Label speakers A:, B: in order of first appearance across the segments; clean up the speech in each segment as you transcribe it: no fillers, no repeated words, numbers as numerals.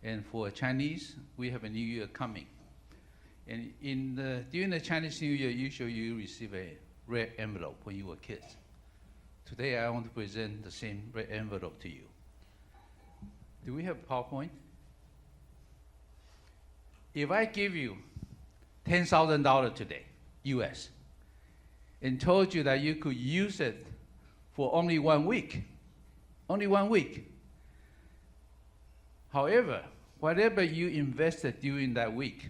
A: And for Chinese, we have a New Year coming. And during the Chinese New Year, usually you receive a red envelope when you were kids. Today, I want to present the same red envelope to you. Do we have PowerPoint? If I give you $10,000 today, US, and told you that you could use it for only 1 week, however, whatever you invested during that week,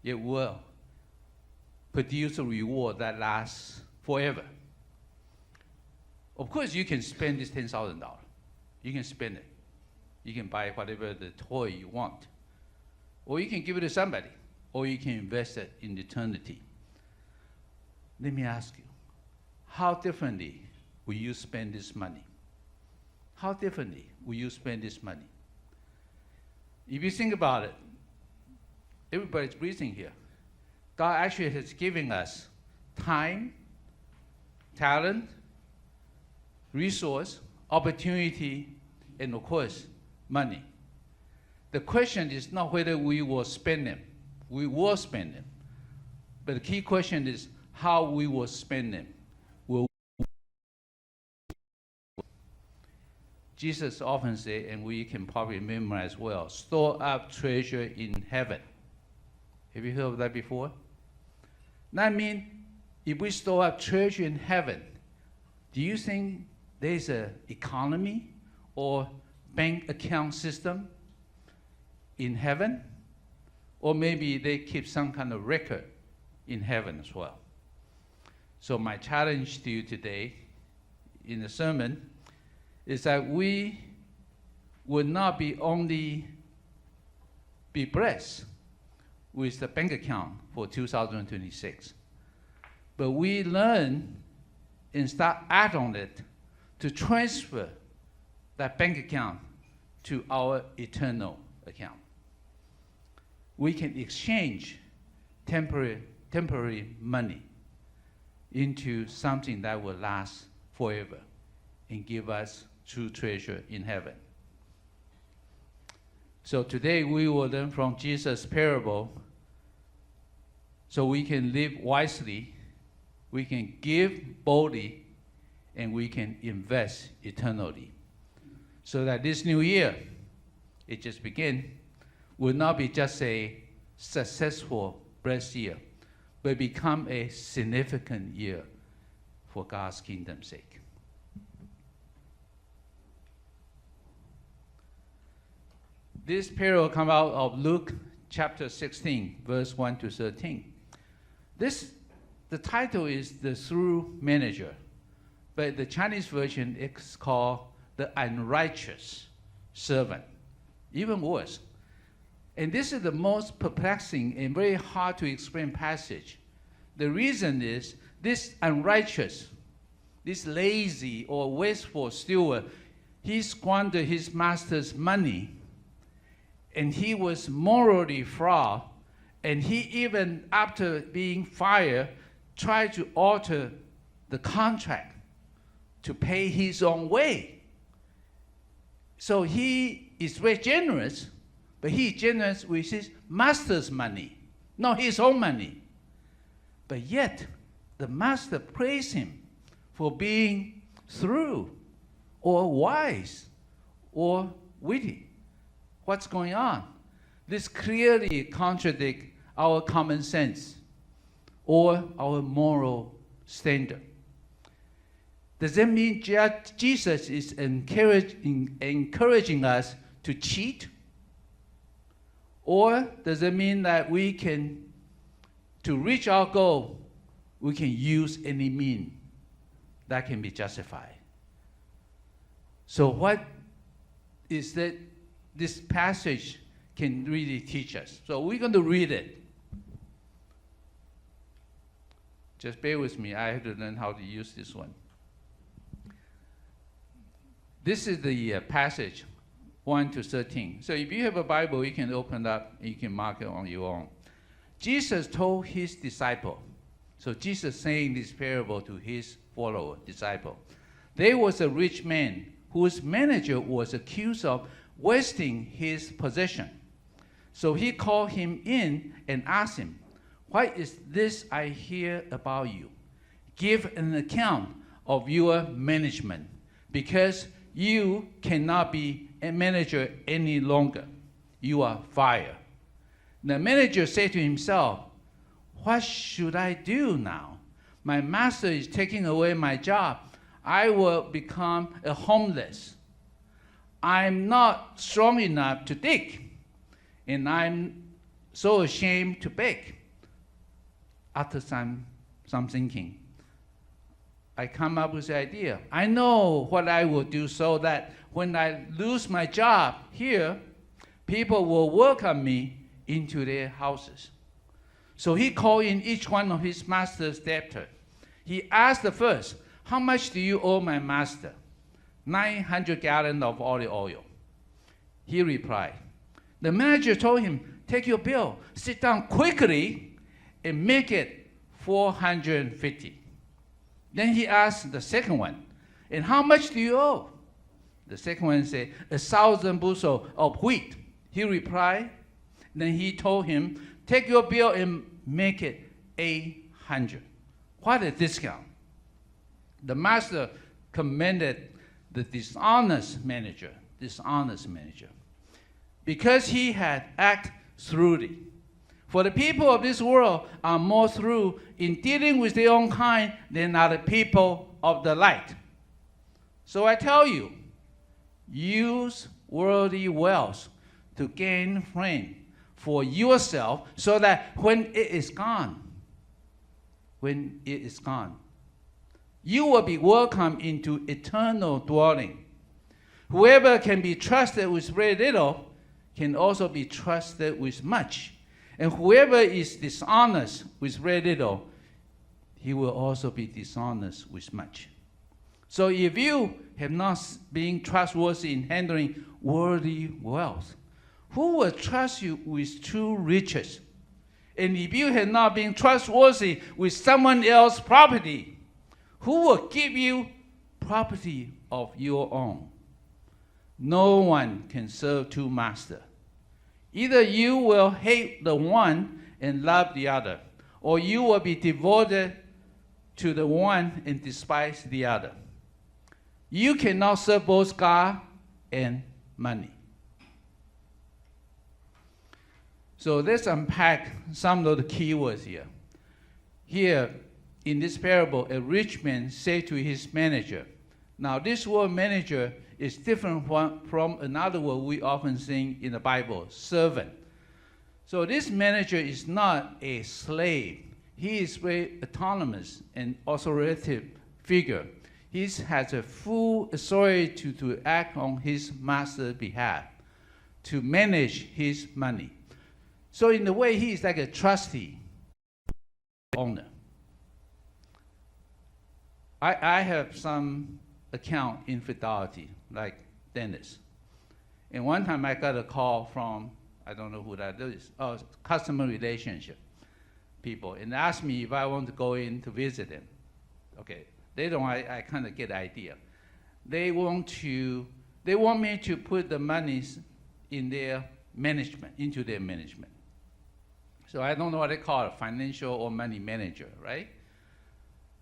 A: it will produce a reward that lasts forever. Of course, you can spend this $10,000. You can spend it. You can buy whatever the toy you want. Or you can give it to somebody. Or you can invest it in eternity. Let me ask you, how differently will you spend this money? How differently will you spend this money? If you think about it, everybody's breathing here. God actually has given us time, talent, resource, opportunity, and of course, money. The question is not whether we will spend them. We will spend them. But the key question is how we will spend them. Jesus often said, and we can probably memorize well, store up treasure in heaven. Have you heard of that before? That means if we store up treasure in heaven, do you think there's an economy or bank account system in heaven? Or maybe they keep some kind of record in heaven as well. So my challenge to you today in the sermon is that we would not be only be blessed with the bank account for 2026, but we learn and start add on it to transfer that bank account to our eternal account. We can exchange temporary money into something that will last forever and give us true treasure in heaven. So today we will learn from Jesus' parable so we can live wisely, we can give boldly, and we can invest eternally. So that this new year, it just began, will not be just a successful, blessed year, but become a significant year for God's kingdom's sake. This parable comes out of Luke chapter 16, verse 1 to 13. The title is The Shrewd Manager, but the Chinese version is called The Unrighteous Servant, even worse. And this is the most perplexing and very hard to explain passage. The reason is this unrighteous, this lazy or wasteful steward, he squandered his master's money, and he was morally flawed, and he even, after being fired, tried to alter the contract to pay his own way. So he is very generous, but he is generous with his master's money, not his own money. But yet, the master praised him for being shrewd or wise or witty. What's going on? This clearly contradicts our common sense or our moral standard. Does that mean Jesus is encouraging us to cheat? Or does it mean that we can, to reach our goal, we can use any means that can be justified? So what is that this passage can really teach us? So we're going to read it. Just bear with me. I have to learn how to use this one. This is the passage 1 to 13. So if you have a Bible, you can open up and you can mark it on your own. Jesus told his disciple. So Jesus saying this parable to his follower, disciple. There was a rich man whose manager was accused of wasting his possession. So he called him in and asked him, "What is this I hear about you? Give an account of your management, because you cannot be a manager any longer. You are fired." The manager said to himself, "What should I do now? My master is taking away my job. I will become a homeless. I'm not strong enough to dig, and I'm so ashamed to beg." After some thinking, I come up with the idea. I know what I will do so that when I lose my job here, people will welcome me into their houses. So he called in each one of his master's debtors. He asked the first, "How much do you owe my master?" 900 gallons of olive oil. He replied. The manager told him, "Take your bill, sit down quickly, and make it 450. Then he asked the second one, "And how much do you owe?" The second one said, 1,000 bushels of wheat. He replied. Then he told him, "Take your bill and make it 800. What a discount. The master commended the dishonest manager, because he had acted shrewdly. For the people of this world are more shrewd in dealing with their own kind than are the people of the light. So I tell you, use worldly wealth to gain fame for yourself, so that when it is gone, you will be welcomed into eternal dwelling. Whoever can be trusted with very little can also be trusted with much. And whoever is dishonest with very little, he will also be dishonest with much. So if you have not been trustworthy in handling worldly wealth, who will trust you with true riches? And if you have not been trustworthy with someone else's property, who will give you property of your own? No one can serve two masters. Either you will hate the one and love the other, or you will be devoted to the one and despise the other. You cannot serve both God and money. So let's unpack some of the key words here. Here, in this parable, a rich man said to his manager. Now, this word manager is different from another word we often see in the Bible, servant. So this manager is not a slave. He is very autonomous and authoritative figure. He has a full authority to act on his master's behalf, to manage his money. So in a way, he is like a trustee owner. I have some account infidelity, like Dennis. And one time I got a call from, I don't know who that is, customer relationship people, and asked me if I want to go in to visit them. Okay, I kind of get the idea. They want me to put the monies in their management, into their management. So I don't know what they call it, financial or money manager, right?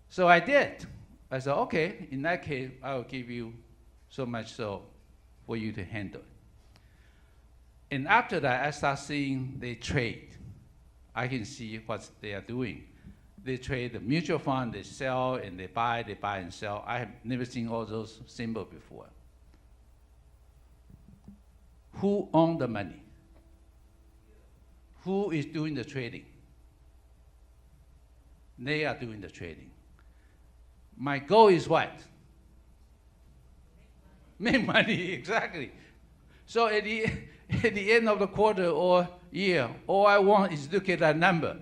A: So I did. I said, okay, in that case, I will give you so much so for you to handle it. And after that, I start seeing they trade. I can see what they are doing. They trade the mutual fund, they sell and they buy and sell. I have never seen all those symbols before. Who owns the money? Who is doing the trading? They are doing the trading. My goal is what? Make money, exactly. So at the end of the quarter or year, all I want is look at that number.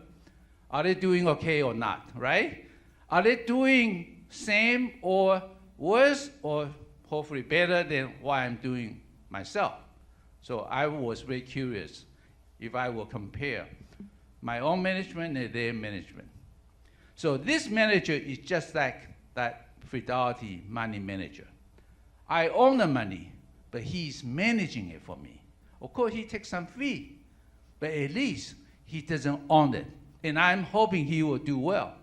A: Are they doing okay or not, right? Are they doing same or worse or hopefully better than what I'm doing myself? So I was very curious if I will compare my own management and their management. So this manager is just like that Fidelity money manager. I own the money, but he's managing it for me. Of course, he takes some fee, but at least he doesn't own it. And I'm hoping he will do well.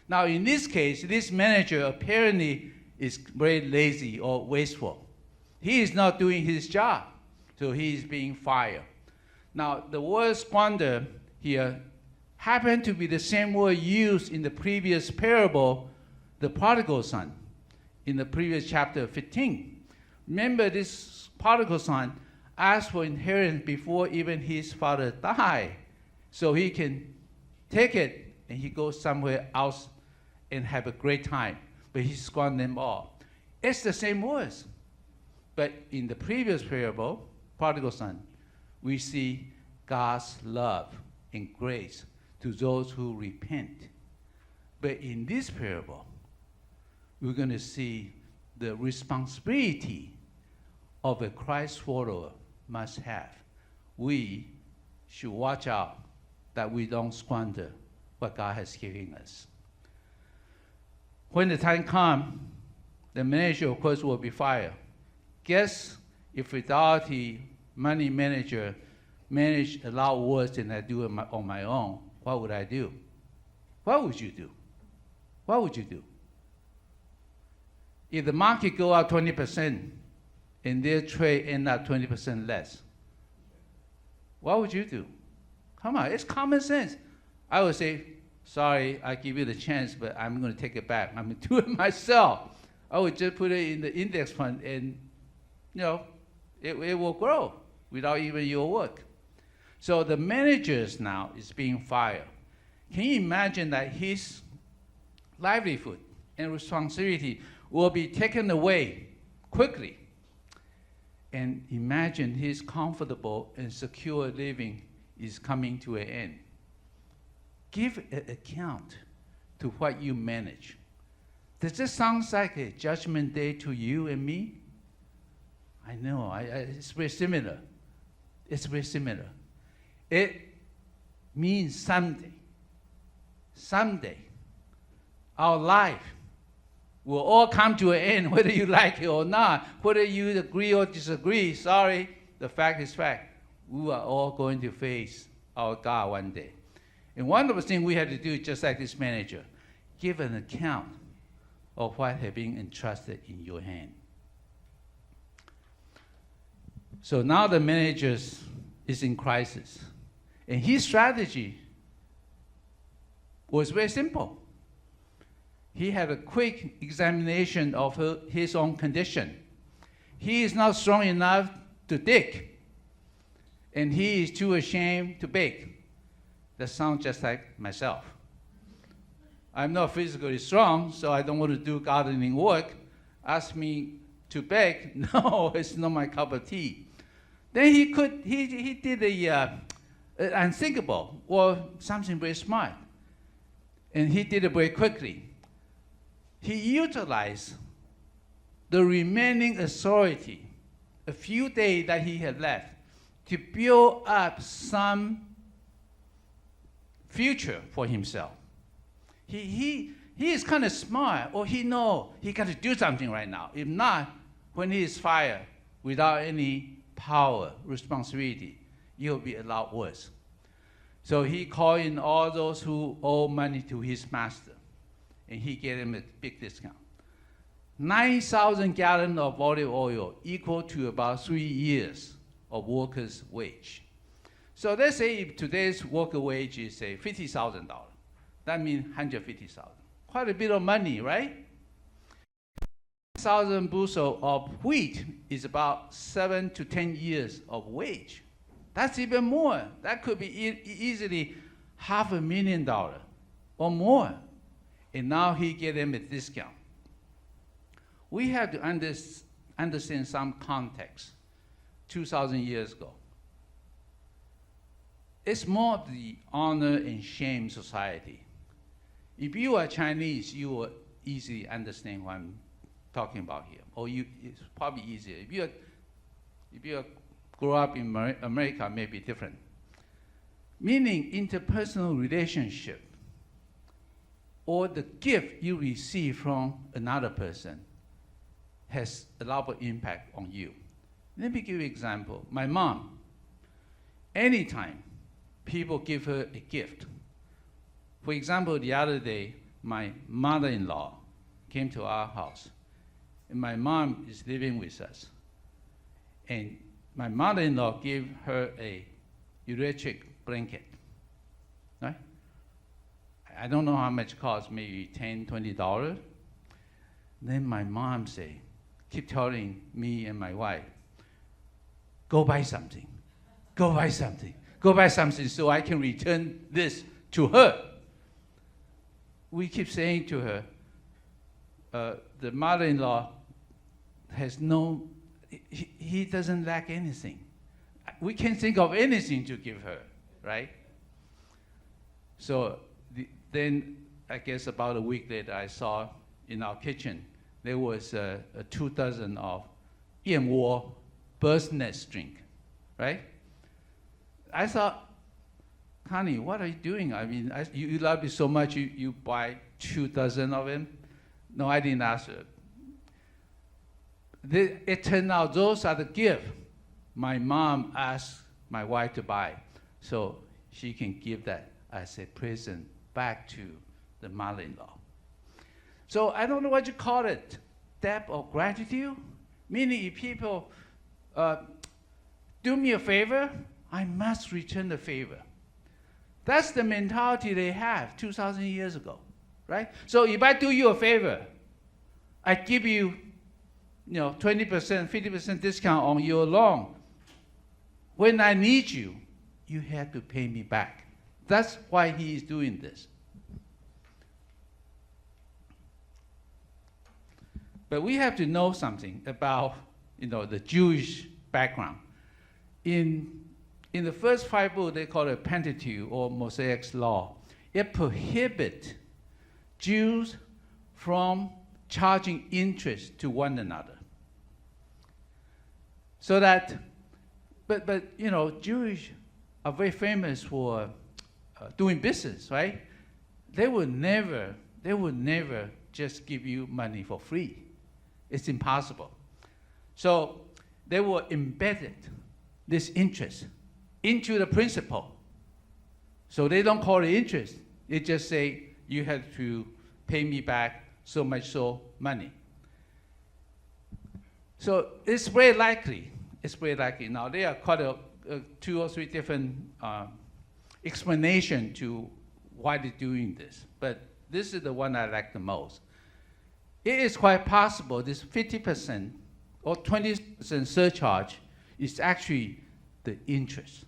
A: Now, in this case, this manager apparently is very lazy or wasteful. He is not doing his job, so he is being fired. Now, the word squander here happened to be the same word used in the previous parable, the prodigal son, in the previous chapter 15. Remember, this prodigal son asked for inheritance before even his father died, so he can take it and he goes somewhere else and have a great time, but he squandered them all. It's the same words. But in the previous parable, prodigal son, we see God's love and grace to those who repent. But in this parable, we're going to see the responsibility of a Christ follower must have. We should watch out that we don't squander what God has given us. When the time comes, the manager, of course, will be fired. Guess if without the money manager manage a lot worse than I do on my own, what would I do? What would you do? What would you do? If the market go up 20% and their trade end up 20% less, what would you do? Come on, it's common sense. I would say, sorry, I give you the chance, but I'm going to take it back. I'm going to do it myself. I would just put it in the index fund and, it will grow without even your work. So the managers now is being fired. Can you imagine that his livelihood and responsibility will be taken away quickly? And imagine his comfortable and secure living is coming to an end. Give an account to what you manage. Does this sound like a judgment day to you and me? I know, it's very similar. It's very similar. It means someday, our life will all come to an end, whether you like it or not, whether you agree or disagree. Sorry, the fact is fact. We are all going to face our God one day. And one of the things we have to do, just like this manager, give an account of what has been entrusted in your hand. So now the manager is in crisis. And his strategy was very simple. He had a quick examination of his own condition. He is not strong enough to dig, and he is too ashamed to beg. That sounds just like myself. I'm not physically strong, so I don't want to do gardening work. Ask me to beg, no, it's not my cup of tea. Then he did the unthinkable, or something very smart. And he did it very quickly. He utilized the remaining authority, a few days that he had left, to build up some future for himself. He is kind of smart, or he knows he got to do something right now. If not, when he is fired without any power, responsibility, it will be a lot worse. So he called in all those who owe money to his master, and he gave them a big discount. 9,000 gallons of olive oil equal to about 3 years of workers' wage. So let's say if today's worker wage is, say, $50,000. That means $150,000. Quite a bit of money, right? 1,000 bushels of wheat is about 7 to 10 years of wage. That's even more. That could be easily $500,000 or more. And now he gave them a discount. We have to understand some context 2,000 years ago. It's more of the honor and shame society. If you are Chinese, you will easily understand what I'm talking about here. Or it's probably easier. If you grow up in America, may be different. Meaning interpersonal relationship or the gift you receive from another person has a lot of impact on you. Let me give you an example. My mom, anytime people give her a gift. For example, the other day, my mother-in-law came to our house, and my mom is living with us. And my mother-in-law gave her a electric blanket, right? I don't know how much it costs, maybe $10, $20. Then my mom keep telling me and my wife, go buy something, go buy something, go buy something so I can return this to her. We keep saying to her, the mother-in-law has he doesn't lack anything. We can't think of anything to give her, right? So then I guess about a week later, I saw in our kitchen, there was 2 dozen of 燕窝 bird's nest drink, right? I thought, Connie, what are you doing? I mean, you love it so much, you buy 2 dozen of them? No, I didn't ask her. It turned out those are the gifts my mom asked my wife to buy, so she can give that as a present back to the mother-in-law. So I don't know what you call it, debt of gratitude? Meaning if people do me a favor, I must return the favor. That's the mentality they have 2,000 years ago, right? So if I do you a favor, I give you 20%, 50% discount on your loan. When I need you, you have to pay me back. That's why he is doing this. But we have to know something about the Jewish background. In the first 5 books, they call it Pentateuch or Mosaic's Law. It prohibits Jews from charging interest to one another. So that, but Jewish are very famous for doing business, right? They would never just give you money for free. It's impossible. So they will embed this interest into the principle. So they don't call it interest. They just say, you have to pay me back so much money. So it's very likely. Now there are quite 2 or 3 different explanations to why they're doing this. But this is the one I like the most. It is quite possible this 50% or 20% surcharge is actually the interest.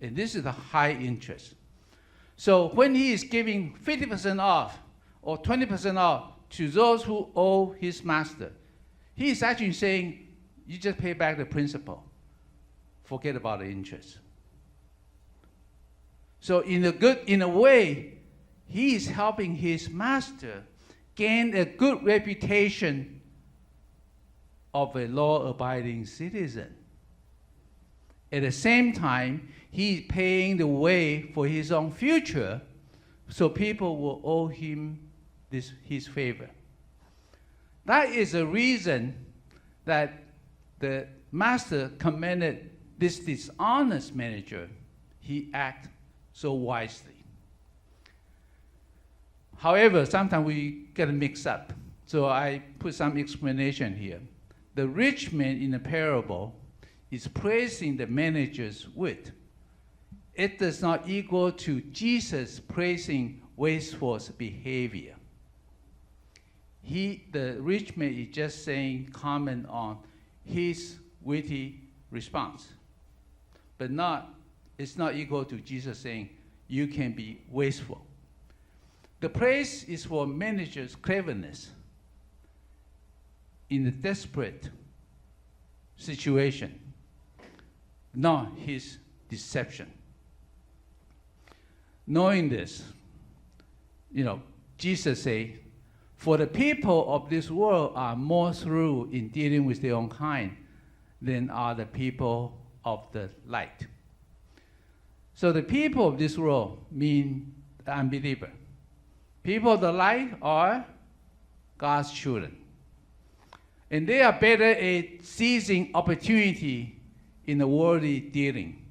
A: And this is the high interest. So when he is giving 50% off or 20% off to those who owe his master, he is actually saying, you just pay back the principal. Forget about the interest. So in a way, he is helping his master gain a good reputation of a law-abiding citizen. At the same time, he's paying the way for his own future, so people will owe him his favor. That is the reason that the master commended this dishonest manager. He acted so wisely. However, sometimes we get mixed up. So I put some explanation here. The rich man in the parable is praising the manager's wit. It does not equal to Jesus praising wasteful behavior. The rich man is just saying comment on his witty response. But it's not equal to Jesus saying you can be wasteful. The praise is for manager's cleverness in a desperate situation, not his deception. Knowing this, Jesus said, for the people of this world are more through in dealing with their own kind than are the people of the light. So the people of this world mean the unbeliever. People of the light are God's children. And they are better at seizing opportunity in the worldly dealing.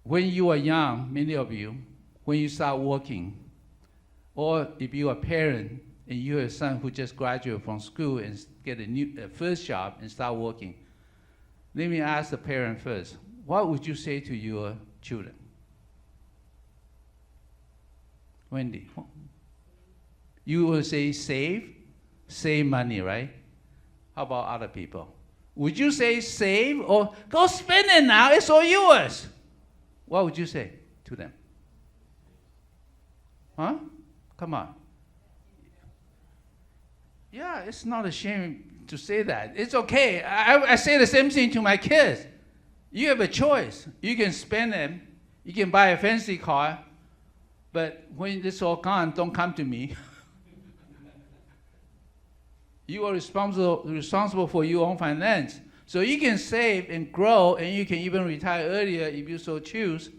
A: when you are young, many of you, when you start working, or if you are a parent and you have a son who just graduated from school and get a first job and start working, let me ask the parent first, what would you say to your children? Wendy, you will say save money, right? How about other people? Would you say save or go spend it now, it's all yours? What would you say to them? Huh? Come on. Yeah, it's not a shame to say that. It's okay. I say the same thing to my kids. You have a choice. You can spend them. You can buy a fancy car. But when it's all gone, don't come to me. You are responsible for your own finance. So you can save and grow, and you can even retire earlier if you so choose.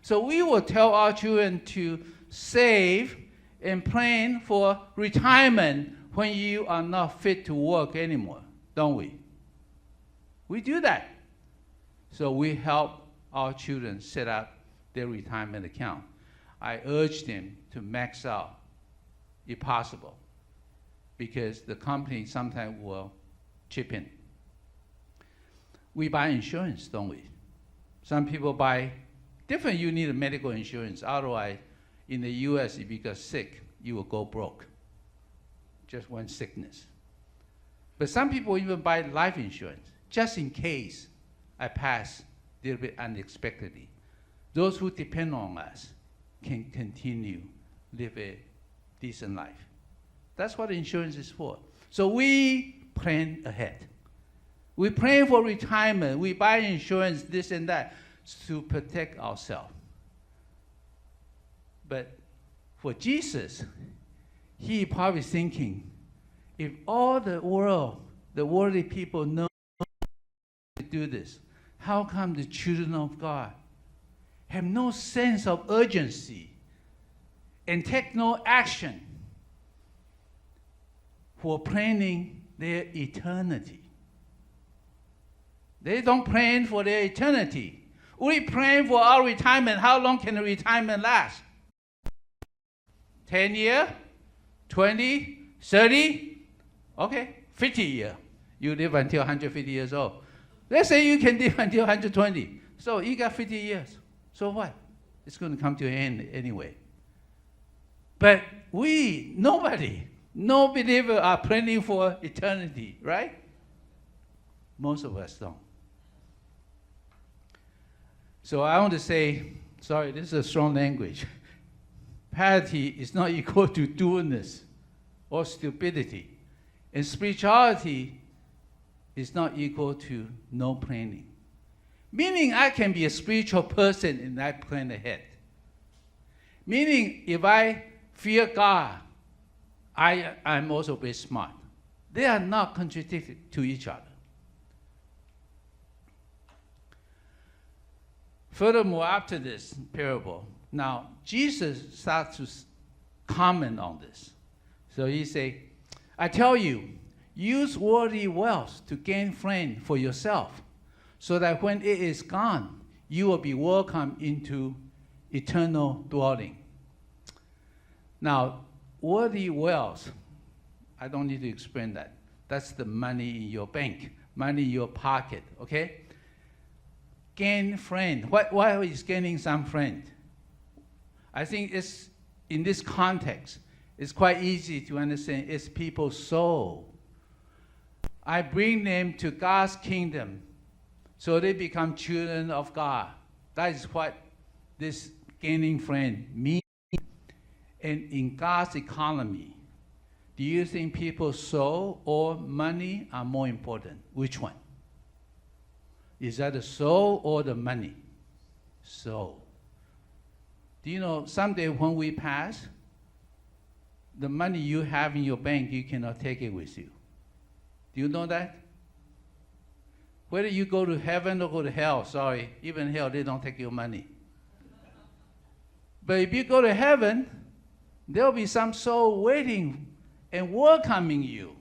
A: So we will tell our children to save and plan for retirement when you are not fit to work anymore, don't we? We do that. So we help our children set up their retirement account. I urge them to max out if possible, because the company sometimes will chip in. We buy insurance, don't we? Some people buy different. You need a medical insurance. Otherwise, in the US, if you get sick, you will go broke. Just one sickness. But some people even buy life insurance, just in case I pass a little bit unexpectedly. Those who depend on us can continue live a decent life. That's what insurance is for. So we plan ahead. We plan for retirement. We buy insurance, this and that, to protect ourselves. But for Jesus, he probably thinking, if all the world, the worldly people know to do this, how come the children of God have no sense of urgency and take no action for planning their eternity? They don't plan for their eternity. We plan for our retirement. How long can the retirement last? 10 years? 20? 30? Okay, 50 years. You live until 150 years old. Let's say you can live until 120. So you got 50 years. So what? It's going to come to an end anyway. But no believer are planning for eternity, right? Most of us don't. So I want to say, sorry, this is a strong language. Piety is not equal to doerness or stupidity. And spirituality is not equal to no planning. Meaning I can be a spiritual person and I plan ahead. Meaning if I fear God, I'm also very smart. They are not contradictory to each other. Furthermore, after this parable, now Jesus starts to comment on this. So he say, I tell you, use worldly wealth to gain friends for yourself, so that when it is gone, you will be welcomed into eternal dwelling. Now, worldly wealth, I don't need to explain that. That's the money in your bank, money in your pocket, okay? Gain friend. Why is gaining some friend? I think it's, in this context, it's quite easy to understand. It's people's soul. I bring them to God's kingdom so they become children of God. That is what this gaining friend means. And in God's economy, do you think people's soul or money are more important? Which one? Is that the soul or the money? Soul. Do you know, someday when we pass, the money you have in your bank, you cannot take it with you. Do you know that? Whether you go to heaven or go to hell, sorry, even hell, they don't take your money. But if you go to heaven, there'll be some soul waiting and welcoming you.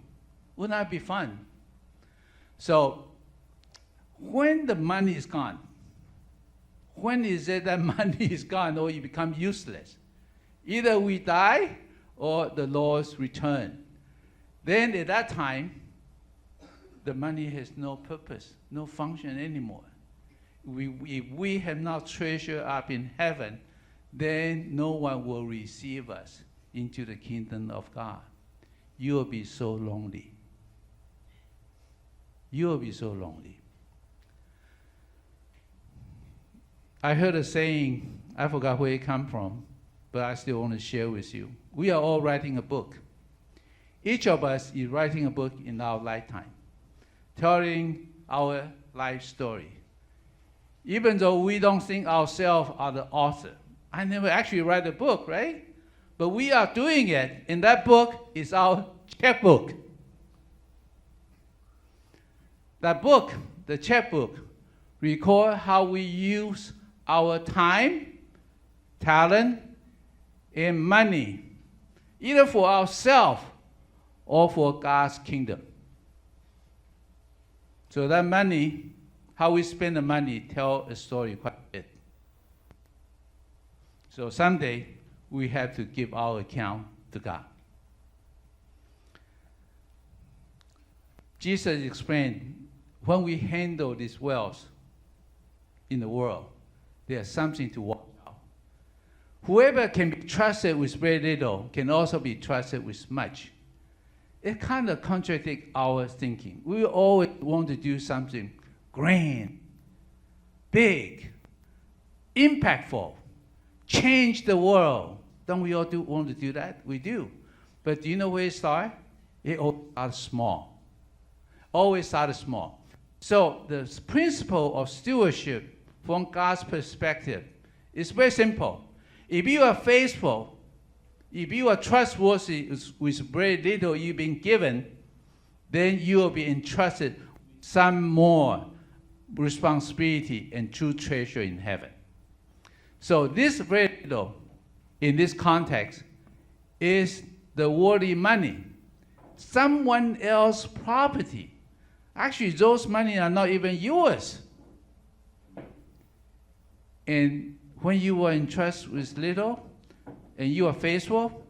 A: Wouldn't that be fun? So, when the money is gone, when is it that money is gone or it becomes useless? Either we die or the Lord's return. Then at that time, the money has no purpose, no function anymore. If we have not treasure up in heaven, then no one will receive us into the kingdom of God. You will be so lonely. You will be so lonely. I heard a saying, I forgot where it came from, but I still want to share with you. We are all writing a book. Each of us is writing a book in our lifetime, telling our life story. Even though we don't think ourselves are the author. I never actually write a book, right? But we are doing it, and that book is our checkbook. That book, the checkbook, record how we use our time, talent, and money, either for ourselves or for God's kingdom. So that money, how we spend the money, tell a story quite a bit. So someday, we have to give our account to God. Jesus explained, when we handle this wealth in the world, there's something to watch out. Whoever can be trusted with very little can also be trusted with much. It kind of contradicts our thinking. We always want to do something grand, big, impactful, change the world. Don't we all want to do that? We do. But do you know where it starts? It always starts small. Always starts small. So the principle of stewardship from God's perspective is very simple. If you are faithful, if you are trustworthy with very little you've been given, then you will be entrusted with some more responsibility and true treasure in heaven. So this very little, in this context, is the worldly money, someone else's property. Actually, those money are not even yours. And when you are entrusted with little, and you are faithful,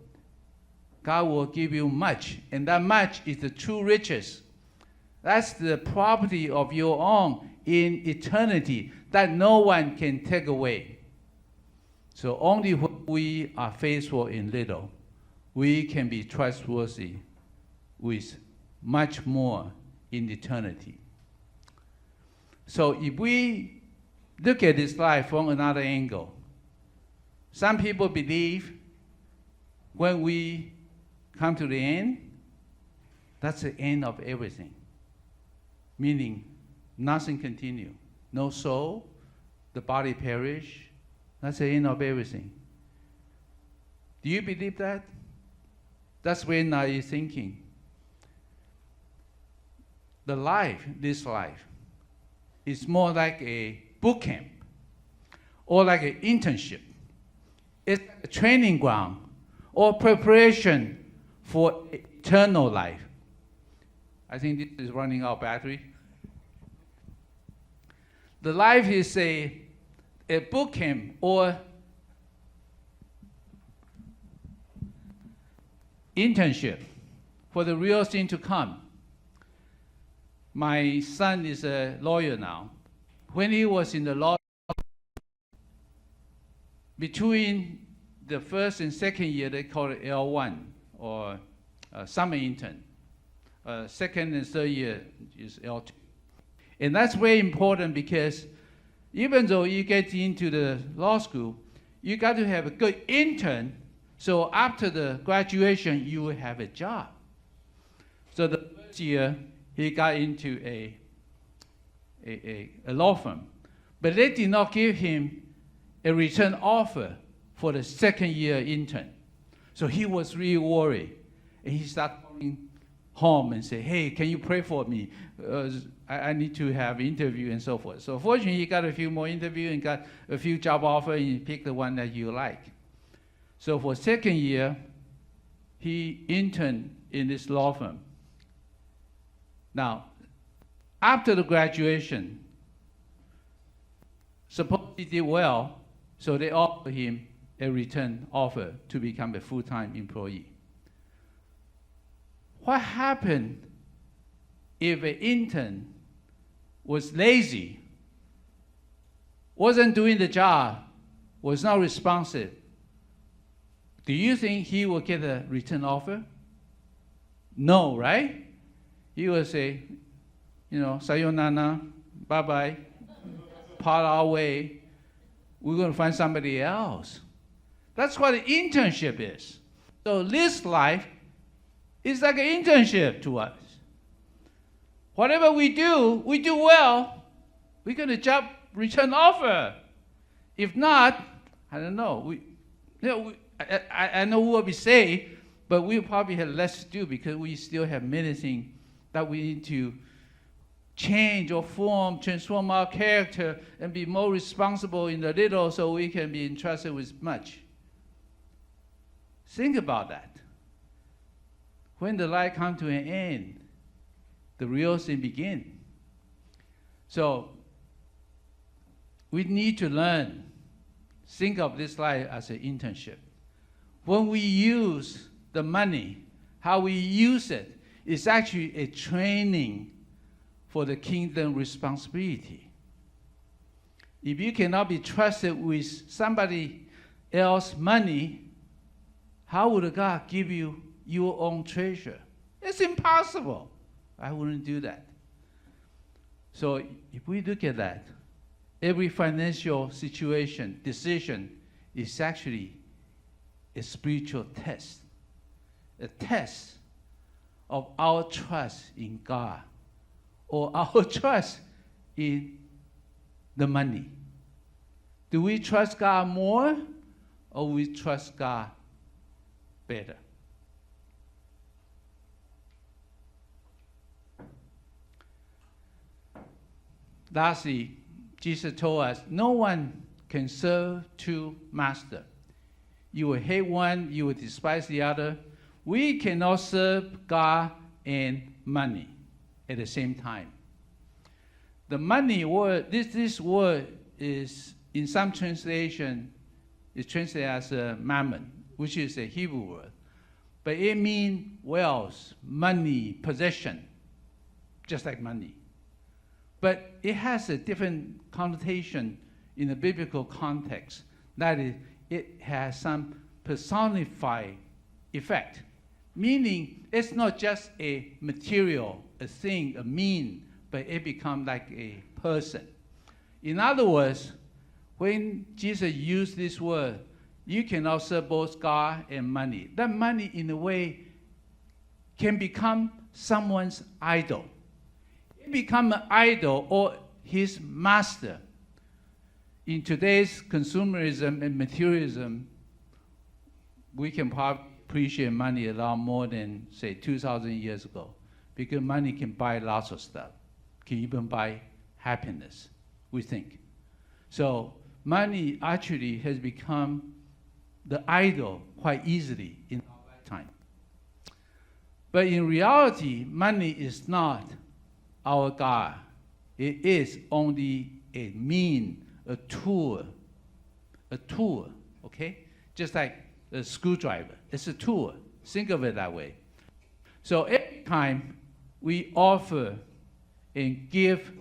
A: God will give you much. And that much is the true riches. That's the property of your own in eternity that no one can take away. So only when we are faithful in little, we can be trustworthy with much more in eternity. So if we look at this life from another angle, some people believe when we come to the end, that's the end of everything. Meaning, nothing continues. No soul, the body perish. That's the end of everything. Do you believe that? That's very naive thinking. The life, this life, is more like a boot camp or like an internship. It's a training ground or preparation for eternal life. I think this is running out of battery. The life is a boot camp or internship for the real thing to come. My son is a lawyer now. When he was in the law, between the first and second year, they call it L1, or summer intern. Second and third year is L2. And that's very important because even though you get into the law school, you got to have a good intern, so after the graduation, you will have a job. So the first year, he got into a law firm. But they did not give him a return offer for the second year intern. So he was really worried. And he started calling home and say, hey, can you pray for me? I need to have interview and so forth. So fortunately, he got a few more interviews and got a few job offers, and he picked the one that you like. So for second year, he interned in this law firm. Now, after the graduation, Suppose he did well, so they offer him a return offer to become a full-time employee. What happened if an intern was lazy, wasn't doing the job, was not responsive? Do you think he will get a return offer? No, right? He will say, sayonara, bye-bye, part our way. We're going to find somebody else. That's what an internship is. So this life is like an internship to us. Whatever we do well, we get a job return offer. If not, I don't know. I know what we say, but we probably have less to do because we still have many things that we need to change or transform our character and be more responsible in the little so we can be entrusted with much. Think about that. When the life comes to an end, the real thing begins. So we need to learn, think of this life as an internship. When we use the money, how we use it is actually a training for the kingdom responsibility. If you cannot be trusted with somebody else's money, how would God give you your own treasure? It's impossible. I wouldn't do that. So if we look at that, every financial situation, decision is actually a spiritual test, a test of our trust in God or our trust in the money. Do we trust God more or we trust God better? Lastly, Jesus told us, no one can serve two masters. You will hate one, you will despise the other. We cannot serve God and money at the same time. The money word, this word is, in some translation, is translated as mammon, which is a Hebrew word. But it means wealth, money, possession, just like money. But it has a different connotation in the biblical context. That is, it has some personified effect, meaning it's not just a material, a thing, a mean, but it becomes like a person. In other words, when Jesus used this word, you cannot serve both God and money. That money, in a way, can become someone's idol. It becomes an idol or his master. In today's consumerism and materialism, we can probably appreciate money a lot more than, say, 2,000 years ago, because money can buy lots of stuff, can even buy happiness, we think. So money actually has become the idol quite easily in our lifetime. But in reality, money is not our God. It is only a mean, a tool, okay? Just like a screwdriver, it's a tool. Think of it that way. So every time we offer and give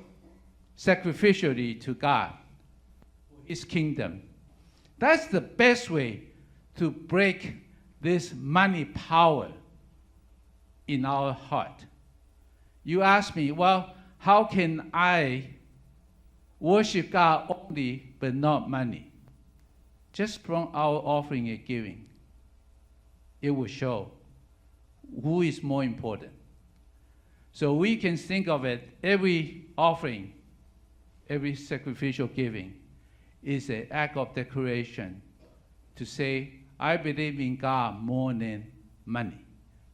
A: sacrificially to God, His kingdom, that's the best way to break this money power in our heart. You ask me, well, how can I worship God only but not money? Just from our offering and giving, it will show who is more important. So we can think of it, every offering, every sacrificial giving is an act of declaration to say, I believe in God more than money.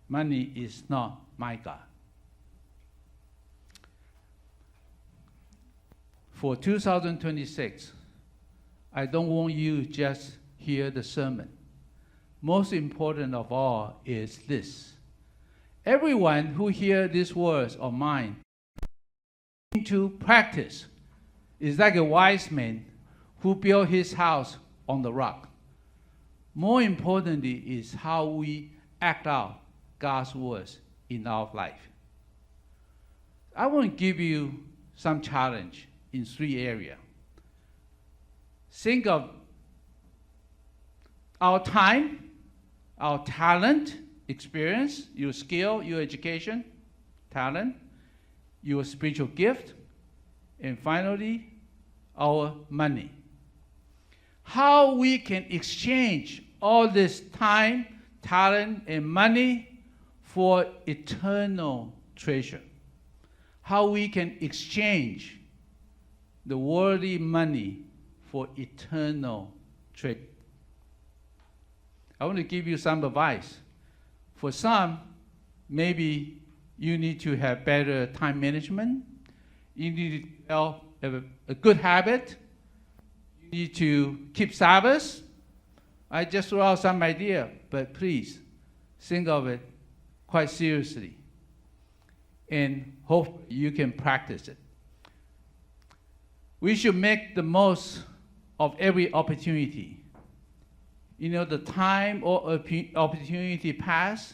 A: Money is not my God. For 2026, I don't want you just hear the sermon. Most important of all is this. Everyone who hears these words of mine into practice is like a wise man who built his house on the rock. More importantly is how we act out God's words in our life. I want to give you some challenge in 3 areas. Think of our time, our talent, experience, your skill, your education, talent, your spiritual gift, and finally, our money. How we can exchange all this time, talent, and money for eternal treasure. How we can exchange the worldly money for eternal treasure. I want to give you some advice. For some, maybe you need to have better time management. You need to develop a good habit. You need to keep Sabbath. I just threw out some idea, but please think of it quite seriously. And hope you can practice it. We should make the most of every opportunity. You know, the time or opportunity pass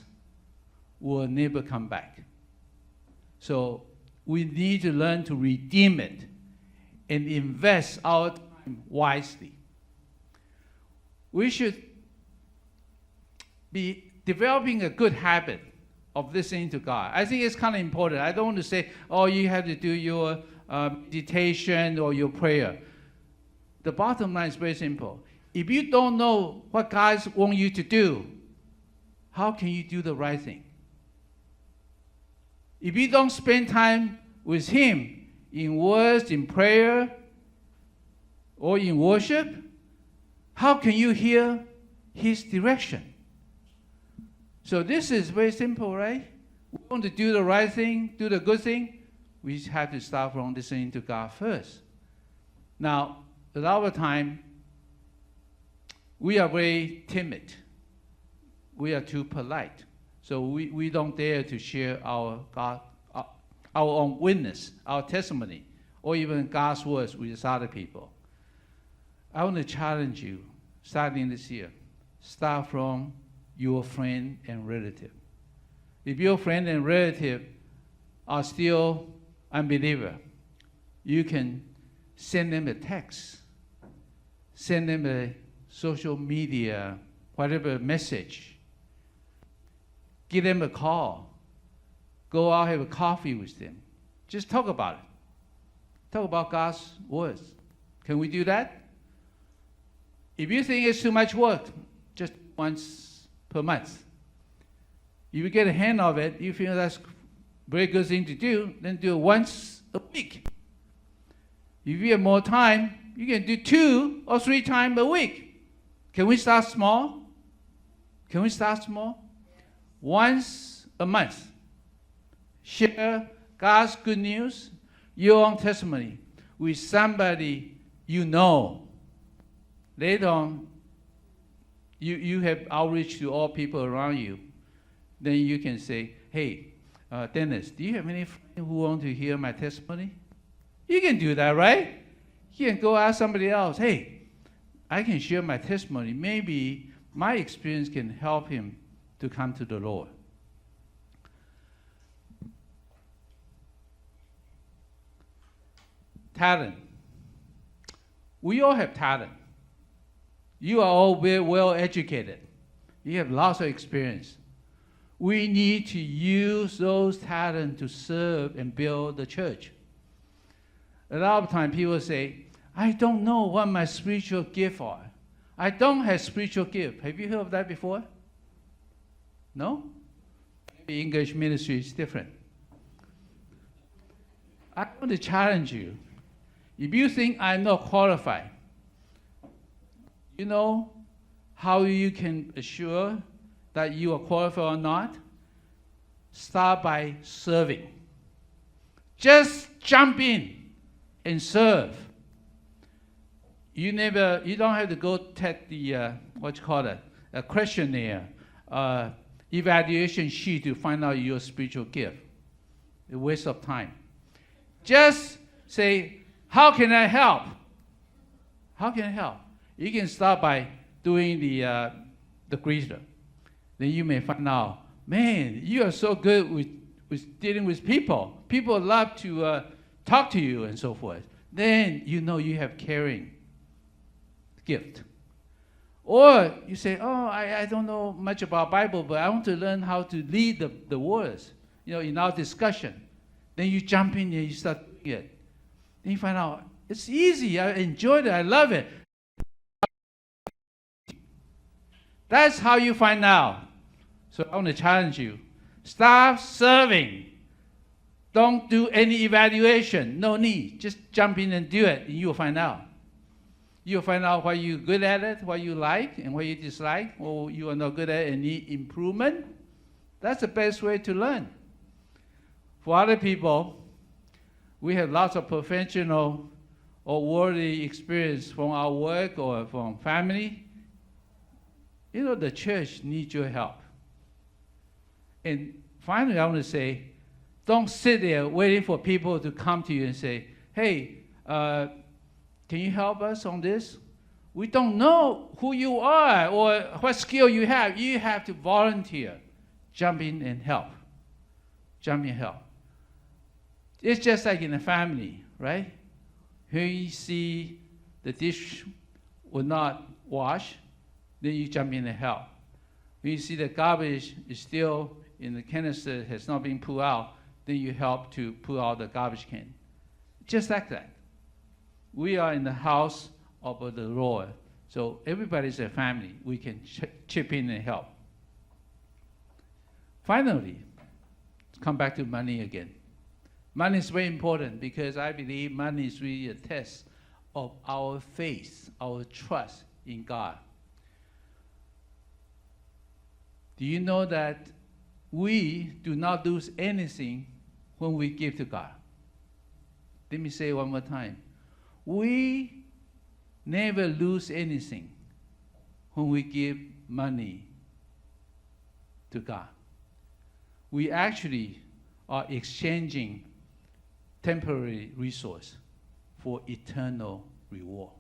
A: will never come back. So we need to learn to redeem it and invest our time wisely. We should be developing a good habit of listening to God. I think it's kind of important. I don't want to say, oh, you have to do your meditation or your prayer. The bottom line is very simple. If you don't know what God wants you to do, how can you do the right thing? If you don't spend time with Him in words, in prayer, or in worship, how can you hear His direction? So this is very simple, right? We want to do the right thing, do the good thing. We have to start from listening to God first. Now, a lot of time, we are very timid. We are too polite. So we don't dare to share our own witness, our testimony, or even God's words with other people. I want to challenge you, starting this year, start from your friend and relative. If your friend and relative are still unbeliever, you can send them a text, send them a social media, whatever message, give them a call, go out have a coffee with them. Just talk about it. Talk about God's words. Can we do that? If you think it's too much work, just once per month. If you get a hand of it, you feel that's a very good thing to do, then do it once a week. If you have more time, you can do 2 or 3 times a week. Can we start small? Can we start small? Once a month. Share God's good news, your own testimony, with somebody you know. Later on, you have outreach to all people around you. Then you can say, hey, Dennis, do you have any friends who want to hear my testimony? You can do that, right? You can go ask somebody else, hey, I can share my testimony. Maybe my experience can help him to come to the Lord. Talent. We all have talent. You are all very well educated. You have lots of experience. We need to use those talents to serve and build the church. A lot of times people say, I don't know what my spiritual gifts are. I don't have spiritual gift. Have you heard of that before? No? Maybe English ministry is different. I want to challenge you. If you think I'm not qualified, you know how you can assure that you are qualified or not? Start by serving. Just jump in and serve. You don't have to go take the a questionnaire, evaluation sheet to find out your spiritual gift. A waste of time. Just say, how can I help? How can I help? You can start by doing the greeter. Then you may find out, man, you are so good with dealing with people. People love to talk to you and so forth. Then you know you have caring gift. Or you say, oh, I don't know much about Bible, but I want to learn how to lead the words, in our discussion. Then you jump in and you start doing it. Then you find out, it's easy, I enjoy it, I love it. That's how you find out. So I want to challenge you. Start serving. Don't do any evaluation, no need. Just jump in and do it, and you'll find out. You'll find out what you're good at it, what you like, and what you dislike, or you are not good at it and need improvement. That's the best way to learn. For other people, we have lots of professional or worldly experience from our work or from family. The church needs your help. And finally, I want to say, don't sit there waiting for people to come to you and say, hey, can you help us on this? We don't know who you are or what skill you have. You have to volunteer. Jump in and help. Jump in and help. It's just like in a family, right? When you see the dish will not wash, then you jump in and help. When you see the garbage is still in the canister, has not been pulled out, then you help to pull out the garbage can. Just like that. We are in the house of the Lord. So everybody's a family. We can chip in and help. Finally, let's come back to money again. Money is very important because I believe money is really a test of our faith, our trust in God. Do you know that we do not lose anything when we give to God? Let me say it one more time. We never lose anything when we give money to God. We actually are exchanging temporary resource for eternal reward.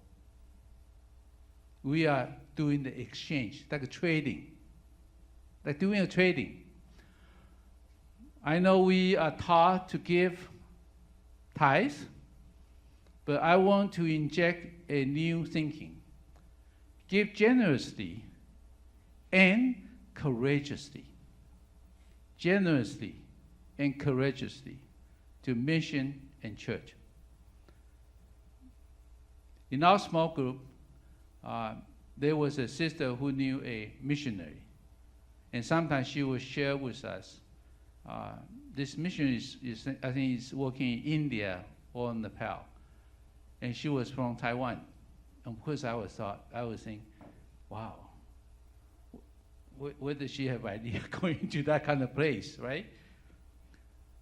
A: We are doing the exchange, like a trading. Like doing a trading. I know we are taught to give tithes, but I want to inject a new thinking. Give generously and courageously. Generously and courageously to mission and church. In our small group, there was a sister who knew a missionary. And sometimes she would share with us, this missionary is I think is working in India or Nepal. And she was from Taiwan. And of course I was thinking, wow, where does she have idea going to that kind of place, right?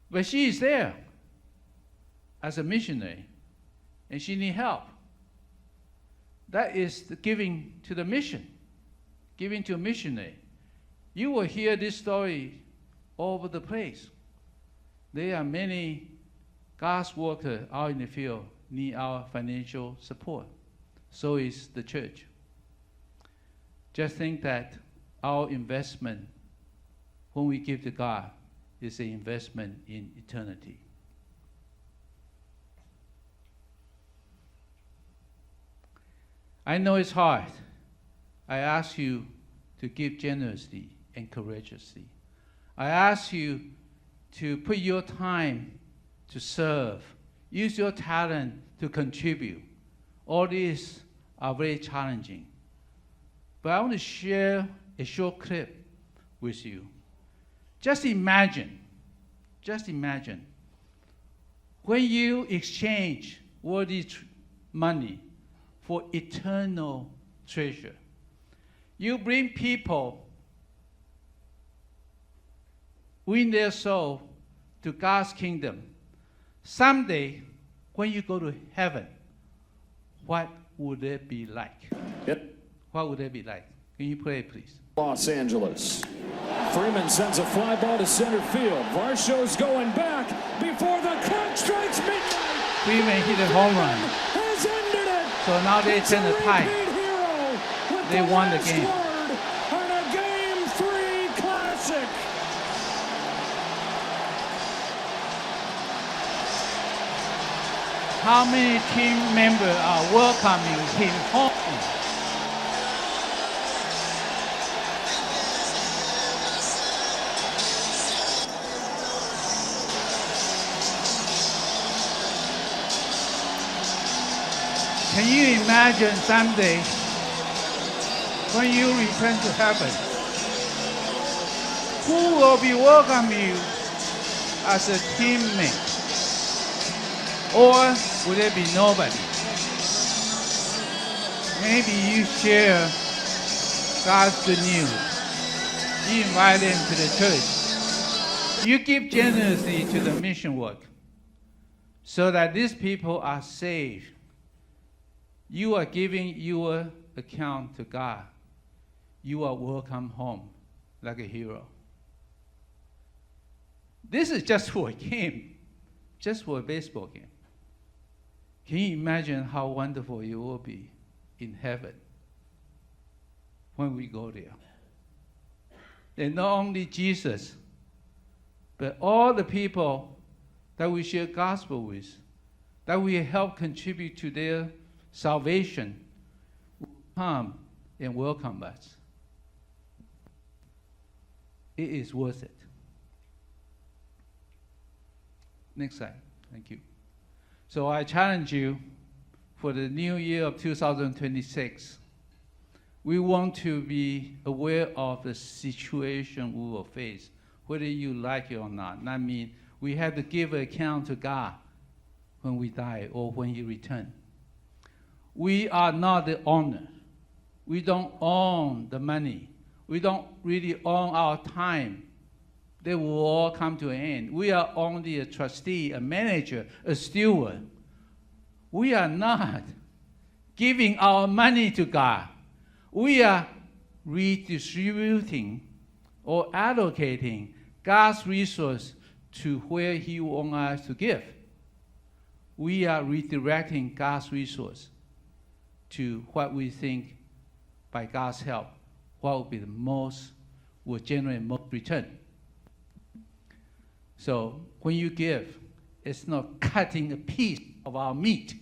A: But she is there as a missionary, and she needs help. That is the giving to the mission, giving to a missionary. You will hear this story all over the place. There are many God's workers out in the field need our financial support. So is the church. Just think that our investment, when we give to God, is an investment in eternity. I know it's hard. I ask you to give generously and courageously. I ask you to put your time to serve. Use your talent to contribute. All these are very challenging. But I want to share a short clip with you. Just imagine, when you exchange worldly money for eternal treasure, you bring people, win their soul to God's kingdom. Someday, when you go to heaven, what would it be like?
B: Yep.
A: What would it be like? Can you play, please?
B: Los Angeles. Freeman sends a fly ball to center field. Varsho's going back before the clock strikes midnight.
A: Freeman hit a home run.
B: Has ended it.
A: So now they turn the tide. They won the game.
B: And a Game 3 classic.
A: How many team members are welcoming him home? Can you imagine someday when you return to heaven, who will be welcoming you as a teammate? Or will there be nobody? Maybe you share God's good news. You invite them to the church. You give generously to the mission work so that these people are saved. You are giving your account to God. You are welcome home like a hero. This is just for a game, just for a baseball game. Can you imagine how wonderful it will be in heaven when we go there? And not only Jesus, but all the people that we share gospel with, that we help contribute to their salvation, will come and welcome us. It is worth it. Next slide. Thank you. So I challenge you for the new year of 2026. We want to be aware of the situation we will face, whether you like it or not. That means we have to give an account to God when we die or when you return. We are not the owner. We don't own the money. We don't really own our time. They will all come to an end. We are only a trustee, a manager, a steward. We are not giving our money to God. We are redistributing or allocating God's resource to where He wants us to give. We are redirecting God's resource to what we think, by God's help, what will be the most, will generate most return. So when you give, it's not cutting a piece of our meat.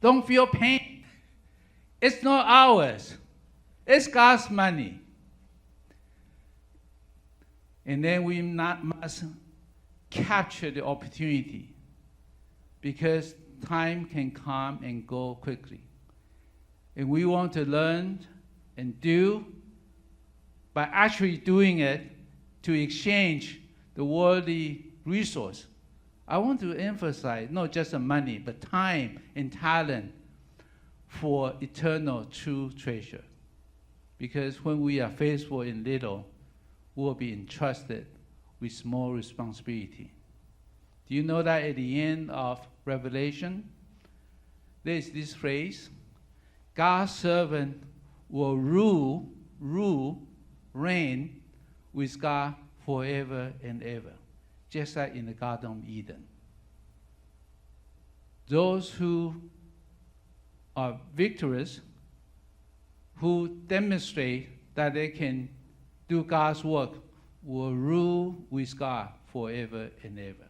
A: Don't feel pain. It's not ours. It's God's money. And then we must capture the opportunity, because time can come and go quickly. And we want to learn and do by actually doing it to exchange the worldly resource. I want to emphasize not just the money, but time and talent for eternal true treasure. Because when we are faithful in little, we will be entrusted with small responsibility. Do you know that at the end of Revelation, there is this phrase, God's servant will reign with God forever and ever, just like in the Garden of Eden. Those who are victorious, who demonstrate that they can do God's work, will rule with God forever and ever.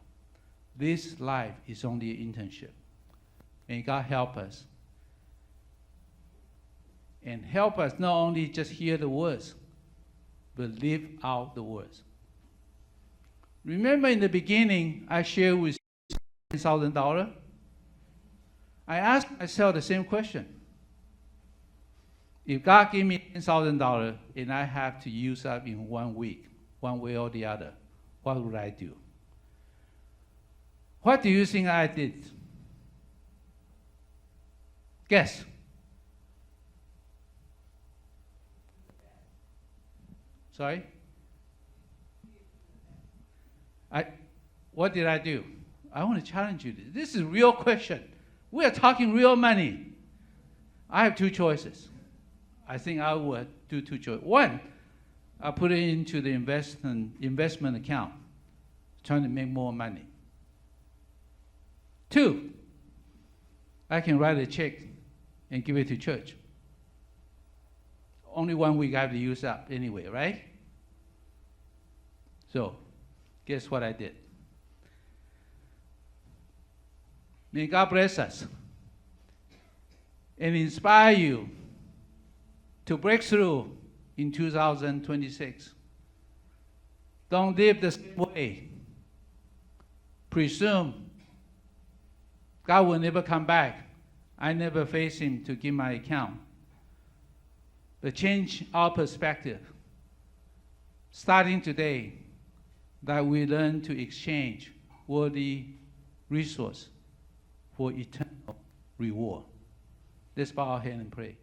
A: This life is only an internship. And God help us. And help us not only just hear the words, but live out the words. Remember in the beginning, I shared with you $10,000? I asked myself the same question. If God gave me $10,000 and I have to use up in 1 week, one way or the other, what would I do? What do you think I did? Guess. Sorry? What did I do? I want to challenge you. This is a real question. We are talking real money. I have two choices. I think I would do two choices. One, I put it into the investment account, trying to make more money. Two, I can write a check and give it to church. Only 1 week I have to use up anyway, right? So, guess what I did? May God bless us and inspire you to break through in 2026. Don't live the same way. Presume God will never come back. I never face him to give my account. But change our perspective. Starting today, that we learn to exchange worthy resource for eternal reward. Let's bow our head and pray.